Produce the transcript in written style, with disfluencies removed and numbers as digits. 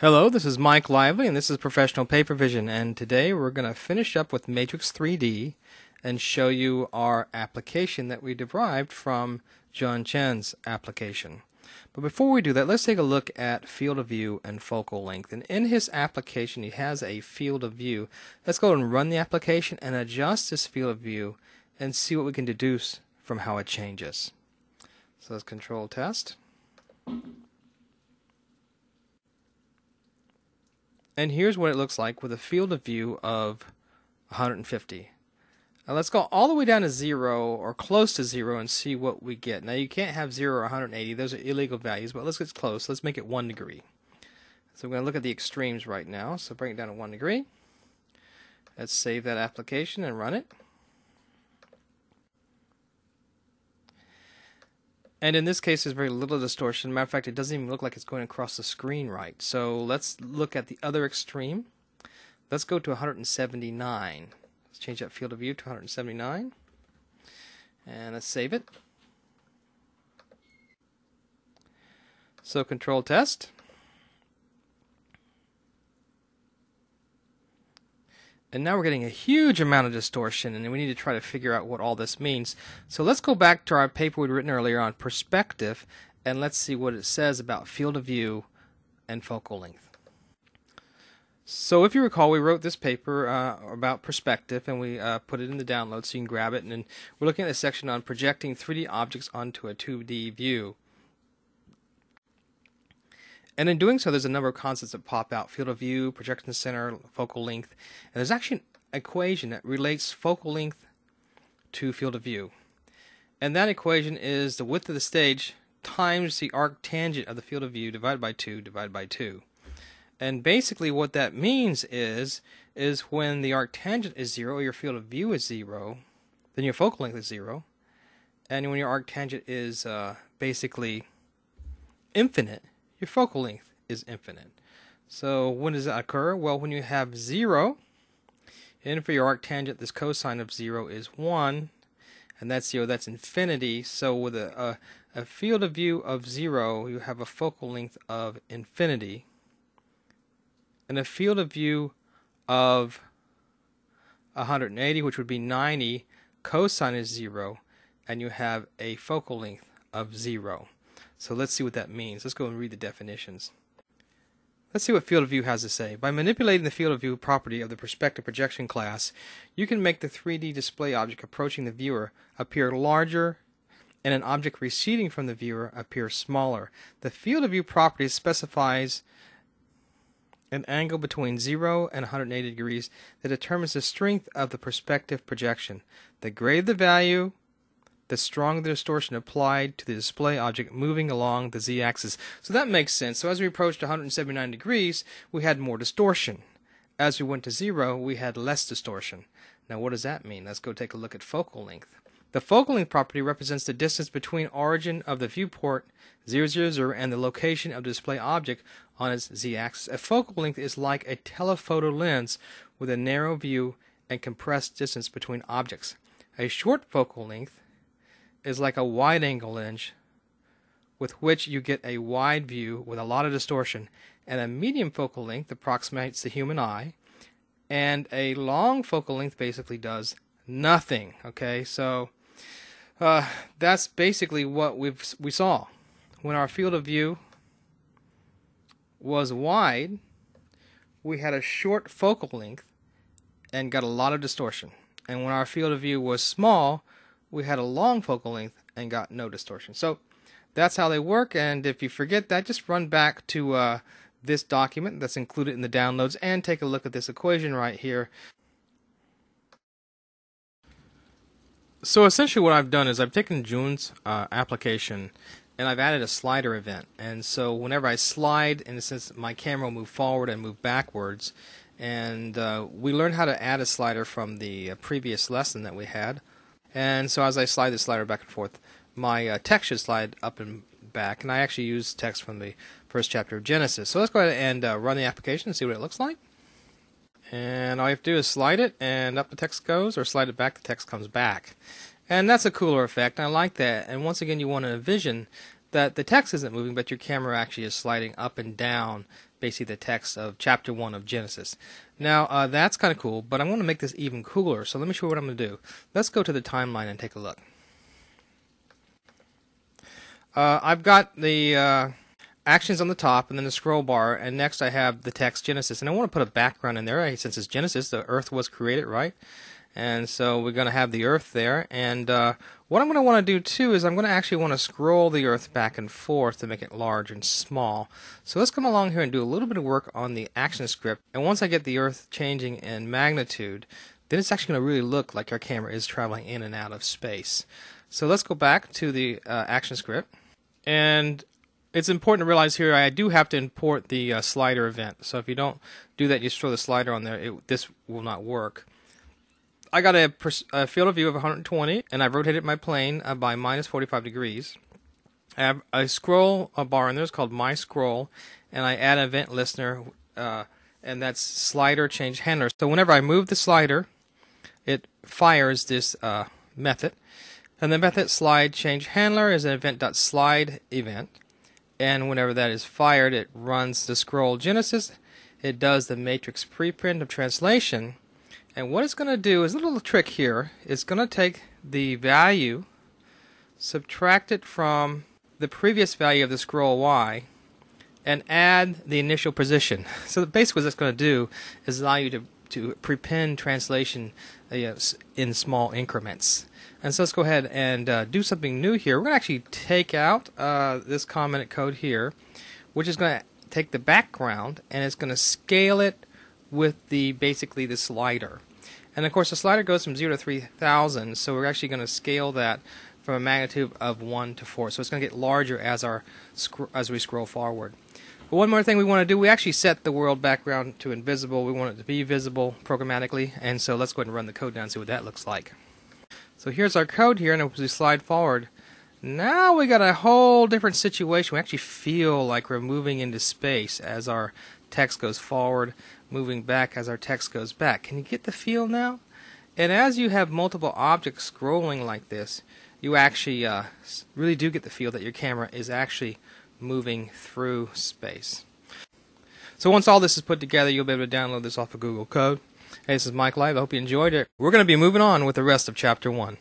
Hello, this is Mike Lively, and this is Professional Papervision, and today we're going to finish up with Matrix 3D and show you our application that we derived from John Chen's application. But before we do that, let's take a look at field of view and focal length. And in his application, he has a field of view. Let's go and run the application and adjust this field of view and see what we can deduce from how it changes. So let's control test. And here's what it looks like with a field of view of 150. Now let's go all the way down to 0 or close to 0 and see what we get. Now you can't have 0 or 180. Those are illegal values, but let's get close. Let's make it 1 degree. So we're going to look at the extremes right now. So bring it down to 1 degree. Let's save that application and run it. And in this case, there's very little distortion. Matter of fact, it doesn't even look like it's going across the screen right. So let's look at the other extreme. Let's go to 179. Let's change that field of view to 179. And let's save it. So control test. And now we're getting a huge amount of distortion, and we need to try to figure out what all this means. So let's go back to our paper we'd written earlier on perspective, and let's see what it says about field of view and focal length. So if you recall, we wrote this paper about perspective, and we put it in the download so you can grab it. And then we're looking at a section on projecting 3D objects onto a 2D view. And in doing so, there's a number of concepts that pop out: field of view, projection center, focal length. And there's actually an equation that relates focal length to field of view. And that equation is the width of the stage times the arc tangent of the field of view divided by 2 divided by 2. And basically what that means is when the arc tangent is 0, your field of view is 0, then your focal length is 0. And when your arc tangent is basically infinite, your focal length is infinite. So when does that occur? Well, when you have 0, and for your arc tangent, this cosine of 0 is 1, and that's 0, that's infinity. So with a field of view of 0, you have a focal length of infinity. And a field of view of 180, which would be 90, cosine is 0, and you have a focal length of 0. So let's see what that means. Let's go and read the definitions. Let's see what field of view has to say. By manipulating the field of view property of the perspective projection class, you can make the 3D display object approaching the viewer appear larger and an object receding from the viewer appear smaller. The field of view property specifies an angle between 0 and 180 degrees that determines the strength of the perspective projection. The greater the value, the stronger the distortion applied to the display object moving along the z-axis. So that makes sense. So as we approached 179 degrees, we had more distortion. As we went to 0, we had less distortion. Now what does that mean? Let's go take a look at focal length. The focal length property represents the distance between origin of the viewport 0, 0, 0 and the location of the display object on its z-axis. A focal length is like a telephoto lens with a narrow view and compressed distance between objects. A short focal length is like a wide-angle lens with which you get a wide view with a lot of distortion, and a medium focal length approximates the human eye, and a long focal length basically does nothing. Okay, so that's basically what we saw. When our field of view was wide, we had a short focal length and got a lot of distortion, and when our field of view was small, we had a long focal length and got no distortion. So that's how they work, and if you forget that, just run back to this document that's included in the downloads and take a look at this equation right here. So essentially what I've done is I've taken June's application and I've added a slider event. And so whenever I slide, in a sense, my camera will move forward and move backwards. And we learned how to add a slider from the previous lesson that we had. And so as I slide the slider back and forth, my text should slide up and back. And I actually use text from the first chapter of Genesis. So let's go ahead and run the application and see what it looks like. And all you have to do is slide it, and up the text goes, or slide it back, the text comes back. And that's a cooler effect. I like that. And once again, you want to envision that the text isn't moving, but your camera actually is sliding up and down, basically the text of Chapter 1 of Genesis. Now, that's kind of cool, but I want to make this even cooler, so let me show you what I'm going to do. Let's go to the timeline and take a look. I've got the actions on the top and then the scroll bar, and next I have the text Genesis, and I want to put a background in there. Since it's Genesis, the earth was created, right? And so we're going to have the earth there, and what I'm going to want to do too is I'm going to actually want to scroll the earth back and forth to make it large and small. So let's come along here and do a little bit of work on the action script, and once I get the earth changing in magnitude, then it's actually going to really look like our camera is traveling in and out of space. So let's go back to the action script, and it's important to realize here I do have to import the slider event. So if you don't do that, you just throw the slider on there, this will not work. I got a field of view of 120, and I've rotated my plane by minus 45 degrees. I have a scroll bar in there. It's called My Scroll, and I add an event listener, and that's slider change handler. So whenever I move the slider, it fires this method. And the method slide change handler is an event.slide event. And whenever that is fired, it runs the scroll Genesis. It does the matrix preprint of translation. And what it's going to do is a little trick here. It's going to take the value, subtract it from the previous value of the scroll Y, and add the initial position. So basically what it's going to do is allow you to prepend translation in small increments. And so let's go ahead and do something new here. We're going to actually take out this commented code here, which is going to take the background and it's going to scale it with basically the slider. And of course the slider goes from 0 to 3000, so we're actually going to scale that from a magnitude of 1 to 4. So it's going to get larger as we scroll forward. But one more thing we want to do, we actually set the world background to invisible. We want it to be visible programmatically, and so let's go ahead and run the code down and see what that looks like. So here's our code here, and as we slide forward, now we got a whole different situation. We actually feel like we're moving into space as our text goes forward, moving back as our text goes back. Can you get the feel now? And as you have multiple objects scrolling like this, you actually really do get the feel that your camera is actually moving through space. So once all this is put together, you'll be able to download this off of Google Code. Hey, this is Mike Live. I hope you enjoyed it. We're going to be moving on with the rest of Chapter 1.